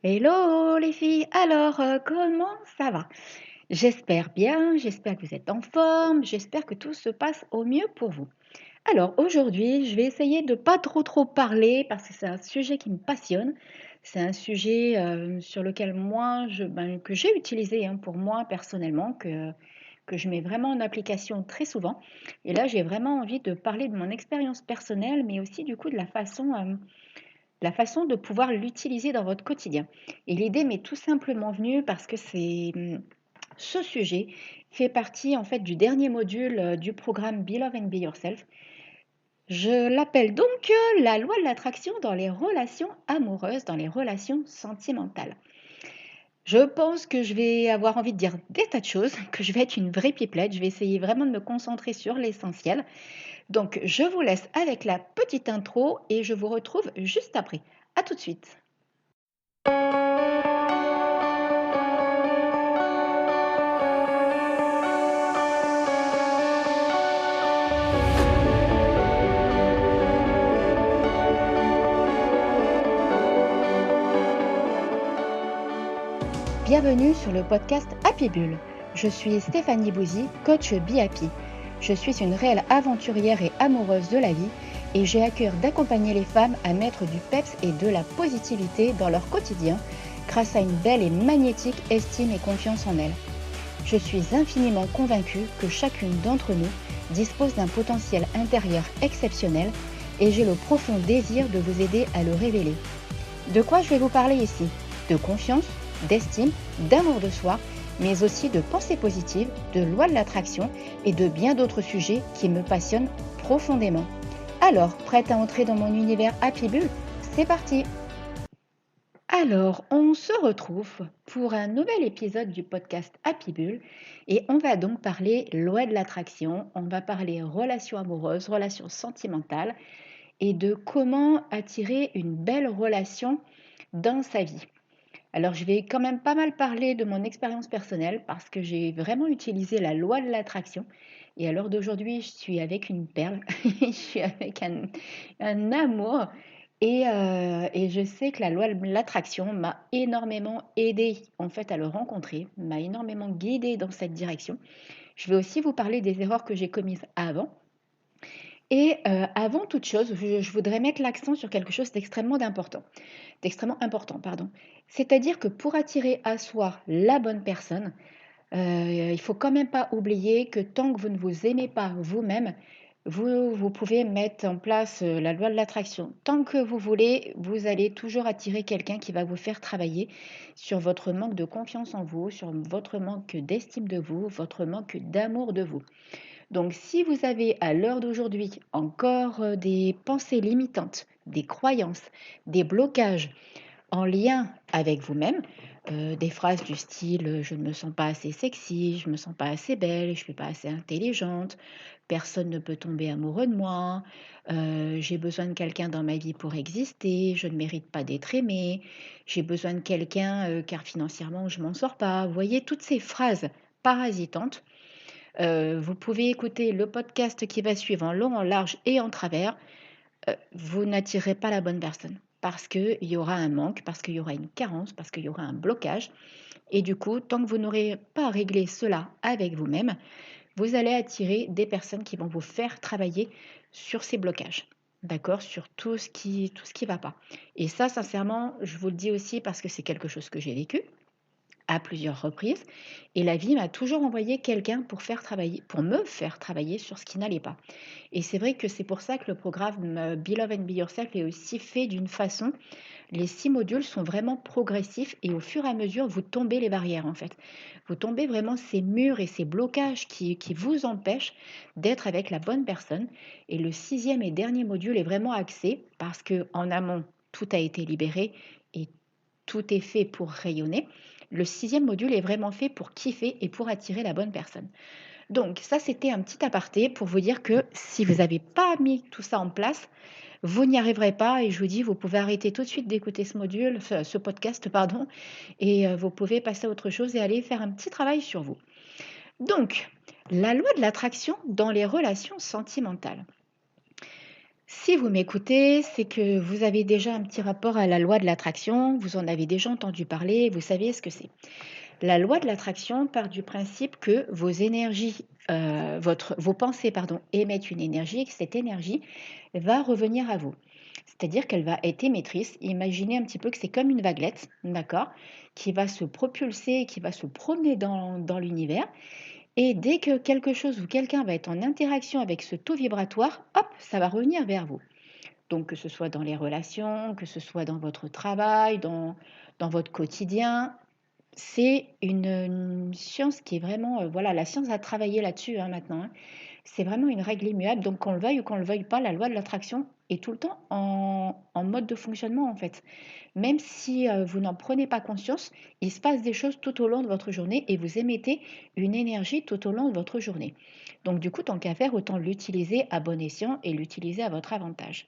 Hello les filles, alors comment ça va? J'espère bien, j'espère que vous êtes en forme, j'espère que tout se passe au mieux pour vous. Alors aujourd'hui, je vais essayer de pas trop parler parce que c'est un sujet qui me passionne. C'est un sujet sur lequel que j'ai utilisé pour moi personnellement, que je mets vraiment en application très souvent. Et là, j'ai vraiment envie de parler de mon expérience personnelle, mais aussi du coup de la façon de pouvoir l'utiliser dans votre quotidien. Et l'idée m'est tout simplement venue parce que ce sujet fait partie en fait du dernier module du programme Be Love and Be Yourself. Je l'appelle donc la loi de l'attraction dans les relations amoureuses, dans les relations sentimentales. Je pense que je vais avoir envie de dire des tas de choses, que je vais être une vraie pipelette. Je vais essayer vraiment de me concentrer sur l'essentiel. Donc, je vous laisse avec la petite intro et je vous retrouve juste après. À tout de suite. Bienvenue sur le podcast Happy Bull. Je suis Stéphanie Bouzy, coach Be Happy. Je suis une réelle aventurière et amoureuse de la vie et j'ai à cœur d'accompagner les femmes à mettre du peps et de la positivité dans leur quotidien grâce à une belle et magnétique estime et confiance en elles. Je suis infiniment convaincue que chacune d'entre nous dispose d'un potentiel intérieur exceptionnel et j'ai le profond désir de vous aider à le révéler. De quoi je vais vous parler ici? De confiance, d'estime, d'amour de soi, mais aussi de pensée positive, de loi de l'attraction et de bien d'autres sujets qui me passionnent profondément. Alors, prête à entrer dans mon univers Happy Bull? C'est parti! Alors, on se retrouve pour un nouvel épisode du podcast Happy Bull et on va donc parler loi de l'attraction, on va parler relations amoureuses, relations sentimentales et de comment attirer une belle relation dans sa vie. Alors, je vais quand même pas mal parler de mon expérience personnelle parce que j'ai vraiment utilisé la loi de l'attraction. Et à l'heure d'aujourd'hui, je suis avec une perle, je suis avec un amour. Et je sais que la loi de l'attraction m'a énormément aidée en fait à le rencontrer, m'a énormément guidée dans cette direction. Je vais aussi vous parler des erreurs que j'ai commises avant. Et avant toute chose, je voudrais mettre l'accent sur quelque chose d'extrêmement important, pardon. C'est-à-dire que pour attirer à soi la bonne personne, il faut quand même pas oublier que tant que vous ne vous aimez pas vous-même, vous pouvez mettre en place la loi de l'attraction. Tant que vous voulez, vous allez toujours attirer quelqu'un qui va vous faire travailler sur votre manque de confiance en vous, sur votre manque d'estime de vous, votre manque d'amour de vous. Donc, si vous avez à l'heure d'aujourd'hui encore des pensées limitantes, des croyances, des blocages en lien avec vous-même, des phrases du style je ne me sens pas assez sexy, je ne me sens pas assez belle, je ne suis pas assez intelligente, personne ne peut tomber amoureux de moi, j'ai besoin de quelqu'un dans ma vie pour exister, je ne mérite pas d'être aimée, j'ai besoin de quelqu'un car financièrement je m'en sors pas. Vous voyez toutes ces phrases parasitantes. Vous pouvez écouter le podcast qui va suivre en long, en large et en travers. Vous n'attirerez pas la bonne personne parce qu'il y aura un manque, parce qu'il y aura une carence, parce qu'il y aura un blocage. Et du coup, tant que vous n'aurez pas réglé cela avec vous-même, vous allez attirer des personnes qui vont vous faire travailler sur ces blocages. D'accord? Sur tout ce qui va pas. Et ça, sincèrement, je vous le dis aussi parce que c'est quelque chose que j'ai vécu à plusieurs reprises et la vie m'a toujours envoyé quelqu'un pour me faire travailler sur ce qui n'allait pas. Et c'est vrai que c'est pour ça que le programme Be Love and Be Yourself est aussi fait d'une façon, les 6 modules sont vraiment progressifs et au fur et à mesure, vous tombez les barrières en fait. Vous tombez vraiment ces murs et ces blocages qui vous empêchent d'être avec la bonne personne. Et le 6e et dernier module est vraiment axé parce que en amont, tout a été libéré et tout est fait pour rayonner. Le 6e module est vraiment fait pour kiffer et pour attirer la bonne personne. Donc ça, c'était un petit aparté pour vous dire que si vous n'avez pas mis tout ça en place, vous n'y arriverez pas et je vous dis, vous pouvez arrêter tout de suite d'écouter ce podcast, pardon, et vous pouvez passer à autre chose et aller faire un petit travail sur vous. Donc, la loi de l'attraction dans les relations sentimentales. Si vous m'écoutez, c'est que vous avez déjà un petit rapport à la loi de l'attraction, vous en avez déjà entendu parler, vous savez ce que c'est. La loi de l'attraction part du principe que vos énergies, vos pensées, pardon, émettent une énergie et que cette énergie va revenir à vous. C'est-à-dire qu'elle va être émettrice. Imaginez un petit peu que c'est comme une vaguelette, d'accord, qui va se propulser, qui va se promener dans l'univers. Et dès que quelque chose ou quelqu'un va être en interaction avec ce taux vibratoire, hop, ça va revenir vers vous. Donc que ce soit dans les relations, que ce soit dans votre travail, dans votre quotidien, c'est une science qui est vraiment, voilà, la science a travaillé là-dessus, hein, maintenant, hein. C'est vraiment une règle immuable, donc qu'on le veuille ou qu'on ne le veuille pas, la loi de l'attraction est tout le temps en mode de fonctionnement, en fait. Même si, vous n'en prenez pas conscience, il se passe des choses tout au long de votre journée et vous émettez une énergie tout au long de votre journée. Donc du coup, tant qu'à faire, autant l'utiliser à bon escient et l'utiliser à votre avantage.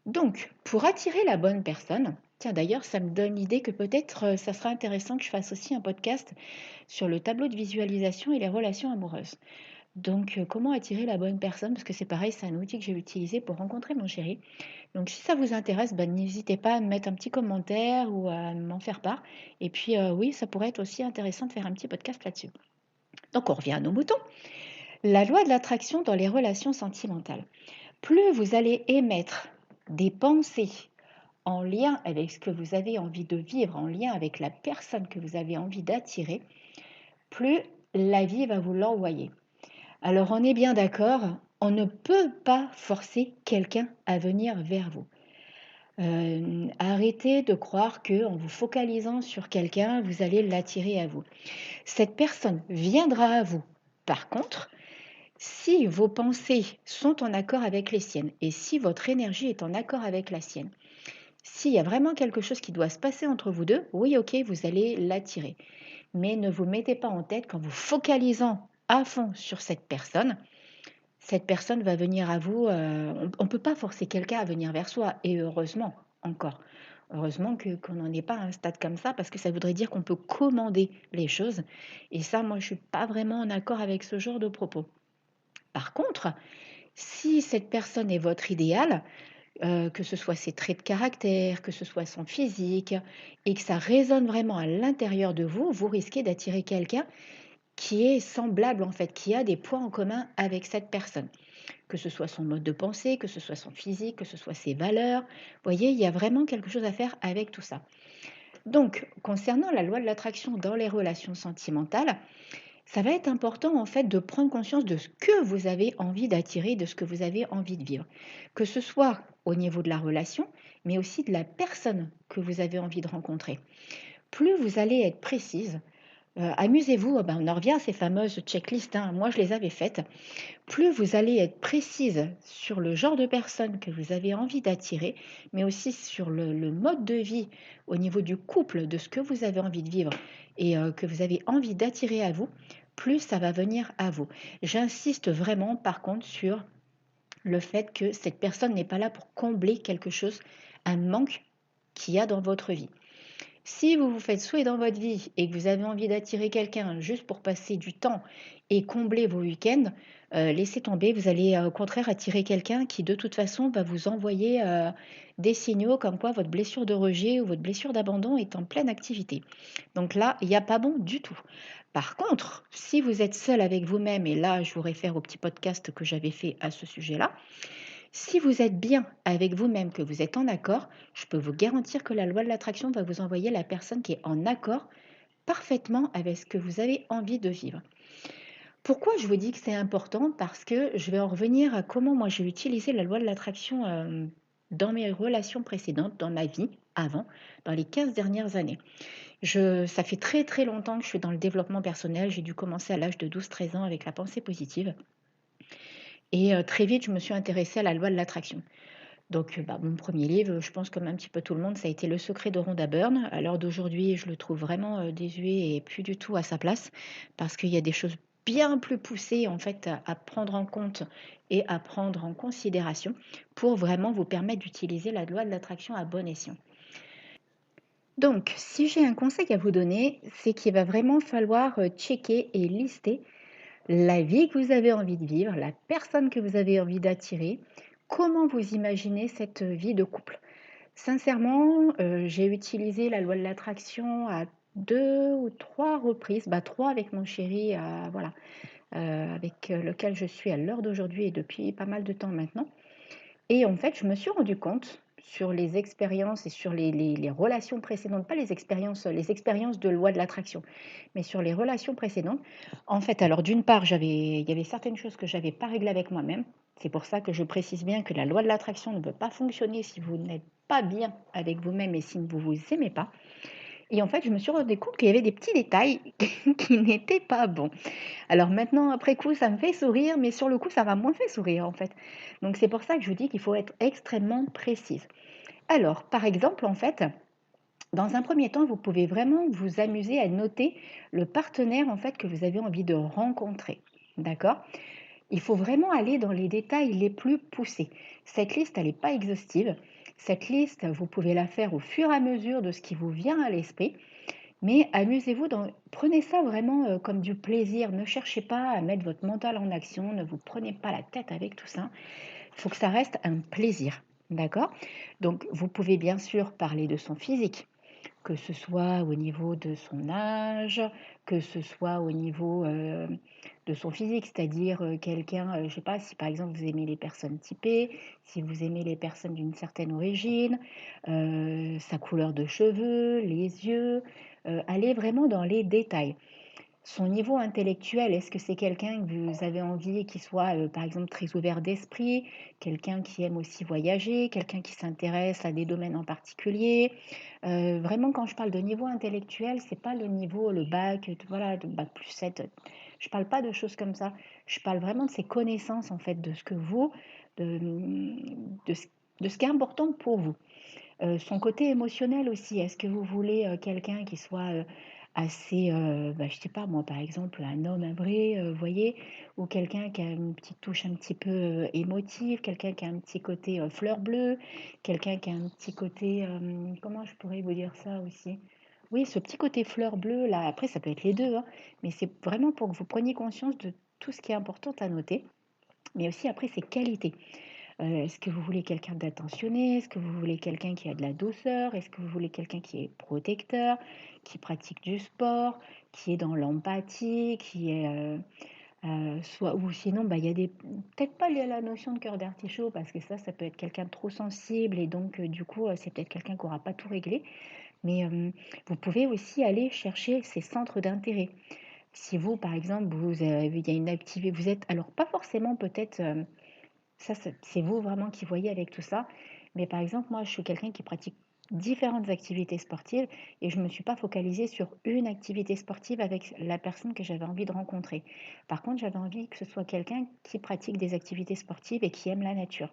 Donc, pour attirer la bonne personne, tiens d'ailleurs, ça me donne l'idée que peut-être ça sera intéressant que je fasse aussi un podcast sur le tableau de visualisation et les relations amoureuses. Donc, comment attirer la bonne personne? Parce que c'est pareil, c'est un outil que j'ai utilisé pour rencontrer mon chéri. Donc, si ça vous intéresse, ben, n'hésitez pas à me mettre un petit commentaire ou à m'en faire part. Et puis, oui, ça pourrait être aussi intéressant de faire un petit podcast là-dessus. Donc, on revient à nos moutons. La loi de l'attraction dans les relations sentimentales. Plus vous allez émettre des pensées en lien avec ce que vous avez envie de vivre, en lien avec la personne que vous avez envie d'attirer, plus la vie va vous l'envoyer. Alors on est bien d'accord, on ne peut pas forcer quelqu'un à venir vers vous. Arrêtez de croire que en vous focalisant sur quelqu'un, vous allez l'attirer à vous. Cette personne viendra à vous. Par contre, si vos pensées sont en accord avec les siennes et si votre énergie est en accord avec la sienne, s'il y a vraiment quelque chose qui doit se passer entre vous deux, oui, ok, vous allez l'attirer. Mais ne vous mettez pas en tête qu'en vous focalisant à fond sur cette personne va venir à vous. On ne peut pas forcer quelqu'un à venir vers soi, et heureusement encore. Heureusement qu'on n'en est pas à un stade comme ça, parce que ça voudrait dire qu'on peut commander les choses. Et ça, moi, je ne suis pas vraiment en accord avec ce genre de propos. Par contre, si cette personne est votre idéal, que ce soit ses traits de caractère, que ce soit son physique, et que ça résonne vraiment à l'intérieur de vous, vous risquez d'attirer quelqu'un qui est semblable en fait, qui a des points en commun avec cette personne. Que ce soit son mode de pensée, que ce soit son physique, que ce soit ses valeurs. Vous voyez, il y a vraiment quelque chose à faire avec tout ça. Donc, concernant la loi de l'attraction dans les relations sentimentales, ça va être important en fait de prendre conscience de ce que vous avez envie d'attirer, de ce que vous avez envie de vivre. Que ce soit au niveau de la relation, mais aussi de la personne que vous avez envie de rencontrer. Plus vous allez être précise, amusez-vous, on en revient à ces fameuses checklists, hein, moi je les avais faites. Plus vous allez être précise sur le genre de personne que vous avez envie d'attirer, mais aussi sur le mode de vie au niveau du couple, de ce que vous avez envie de vivre et que vous avez envie d'attirer à vous, plus ça va venir à vous. J'insiste vraiment par contre sur le fait que cette personne n'est pas là pour combler quelque chose, un manque qu'il y a dans votre vie. Si vous vous faites souhaiter dans votre vie et que vous avez envie d'attirer quelqu'un juste pour passer du temps et combler vos week-ends, laissez tomber. Vous allez au contraire attirer quelqu'un qui de toute façon va vous envoyer des signaux comme quoi votre blessure de rejet ou votre blessure d'abandon est en pleine activité. Donc là, il n'y a pas bon du tout. Par contre, si vous êtes seul avec vous-même, et là je vous réfère au petit podcast que j'avais fait à ce sujet-là, si vous êtes bien avec vous-même, que vous êtes en accord, je peux vous garantir que la loi de l'attraction va vous envoyer la personne qui est en accord parfaitement avec ce que vous avez envie de vivre. Pourquoi je vous dis que c'est important? Parce que je vais en revenir à comment moi j'ai utilisé la loi de l'attraction dans mes relations précédentes, dans ma vie avant, dans les 15 dernières années. Ça fait très très longtemps que je suis dans le développement personnel. J'ai dû commencer à l'âge de 12-13 ans avec la pensée positive. Et très vite, je me suis intéressée à la loi de l'attraction. Donc, mon premier livre, je pense comme un petit peu tout le monde, ça a été Le secret de Rhonda Byrne. À l'heure d'aujourd'hui, je le trouve vraiment, désuet et plus du tout à sa place parce qu'il y a des choses bien plus poussées, en fait, à prendre en compte et à prendre en considération pour vraiment vous permettre d'utiliser la loi de l'attraction à bon escient. Donc, si j'ai un conseil à vous donner, c'est qu'il va vraiment falloir, checker et lister la vie que vous avez envie de vivre, la personne que vous avez envie d'attirer, comment vous imaginez cette vie de couple? Sincèrement, j'ai utilisé la loi de l'attraction à 2 ou 3 reprises, 3 avec mon chéri, voilà, avec, lequel je suis à l'heure d'aujourd'hui et depuis pas mal de temps maintenant. Et en fait, je me suis rendu compte sur les expériences et sur les relations précédentes, pas les expériences de loi de l'attraction, mais sur les relations précédentes. En fait, alors d'une part, il y avait certaines choses que j'avais pas réglées avec moi-même. C'est pour ça que je précise bien que la loi de l'attraction ne peut pas fonctionner si vous n'êtes pas bien avec vous-même et si vous vous aimez pas. Et en fait, je me suis rendu compte qu'il y avait des petits détails qui n'étaient pas bons. Alors maintenant, après coup, ça me fait sourire, mais sur le coup, ça m'a moins fait sourire en fait. Donc c'est pour ça que je vous dis qu'il faut être extrêmement précise. Alors, par exemple, en fait, dans un premier temps, vous pouvez vraiment vous amuser à noter le partenaire en fait que vous avez envie de rencontrer. D'accord? Il faut vraiment aller dans les détails les plus poussés. Cette liste, elle n'est pas exhaustive. Cette liste, vous pouvez la faire au fur et à mesure de ce qui vous vient à l'esprit. Mais amusez-vous, prenez ça vraiment comme du plaisir. Ne cherchez pas à mettre votre mental en action. Ne vous prenez pas la tête avec tout ça. Il faut que ça reste un plaisir. D'accord? Donc, vous pouvez bien sûr parler de son physique, que ce soit au niveau de son âge, que ce soit au niveau de son physique, c'est-à-dire quelqu'un, je ne sais pas, si par exemple vous aimez les personnes typées, si vous aimez les personnes d'une certaine origine, sa couleur de cheveux, les yeux, allez vraiment dans les détails. Son niveau intellectuel, est-ce que c'est quelqu'un que vous avez envie qui soit, par exemple, très ouvert d'esprit, quelqu'un qui aime aussi voyager, quelqu'un qui s'intéresse à des domaines en particulier? Vraiment, quand je parle de niveau intellectuel, c'est pas le niveau, le bac, voilà, de bac plus 7. Je parle pas de choses comme ça. Je parle vraiment de ses connaissances, en fait, de ce que vous, de, de ce, de ce qui est important pour vous. Son côté émotionnel aussi, est-ce que vous voulez, quelqu'un qui soit, assez, je sais pas moi, par exemple, un homme, un vrai, voyez? Ou quelqu'un qui a une petite touche un petit peu, émotive, quelqu'un qui a un petit côté, fleur bleue, quelqu'un qui a un petit côté, comment je pourrais vous dire ça aussi? Oui, ce petit côté fleur bleue là, après ça peut être les 2, hein, mais c'est vraiment pour que vous preniez conscience de tout ce qui est important à noter, mais aussi après ses qualités. Est-ce que vous voulez quelqu'un d'attentionné? Est-ce que vous voulez quelqu'un qui a de la douceur? Est-ce que vous voulez quelqu'un qui est protecteur, qui pratique du sport, qui est dans l'empathie, qui est, soit ou sinon, il y a des peut-être pas la notion de cœur d'artichaut parce que ça peut être quelqu'un de trop sensible et donc du coup, c'est peut-être quelqu'un qui aura pas tout réglé. Mais, vous pouvez aussi aller chercher ses centres d'intérêt. Si vous, par exemple, il y a une activité vous êtes alors pas forcément peut-être, ça, c'est vous vraiment qui voyez avec tout ça. Mais par exemple, moi, je suis quelqu'un qui pratique différentes activités sportives et je ne me suis pas focalisée sur une activité sportive avec la personne que j'avais envie de rencontrer. Par contre, j'avais envie que ce soit quelqu'un qui pratique des activités sportives et qui aime la nature.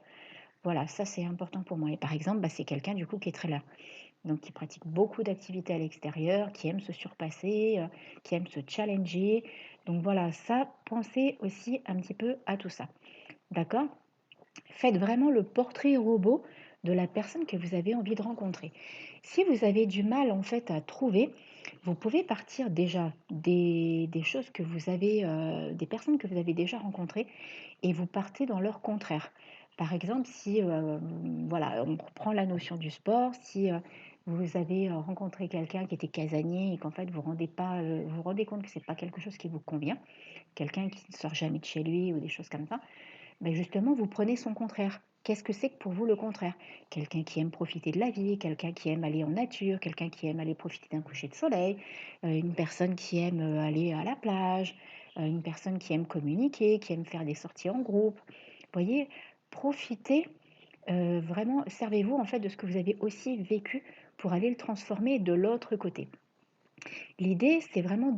Voilà, ça c'est important pour moi. Et par exemple, c'est quelqu'un du coup qui est très là. Donc qui pratique beaucoup d'activités à l'extérieur, qui aime se surpasser, qui aime se challenger. Donc voilà, ça, pensez aussi un petit peu à tout ça. D'accord? Faites vraiment le portrait robot de la personne que vous avez envie de rencontrer. Si vous avez du mal en fait à trouver, vous pouvez partir déjà des choses que vous avez, des personnes que vous avez déjà rencontrées et vous partez dans leur contraire. Par exemple, si voilà, on reprend la notion du sport, si vous avez rencontré quelqu'un qui était casanier et qu'en fait vous vous rendez compte que c'est pas quelque chose qui vous convient, quelqu'un qui ne sort jamais de chez lui ou des choses comme ça, ben justement, vous prenez son contraire. Qu'est-ce que c'est que pour vous le contraire? Quelqu'un qui aime profiter de la vie, quelqu'un qui aime aller en nature, quelqu'un qui aime aller profiter d'un coucher de soleil, une personne qui aime aller à la plage, une personne qui aime communiquer, qui aime faire des sorties en groupe. Vous voyez, profitez vraiment, servez-vous en fait de ce que vous avez aussi vécu pour aller le transformer de l'autre côté. L'idée, c'est vraiment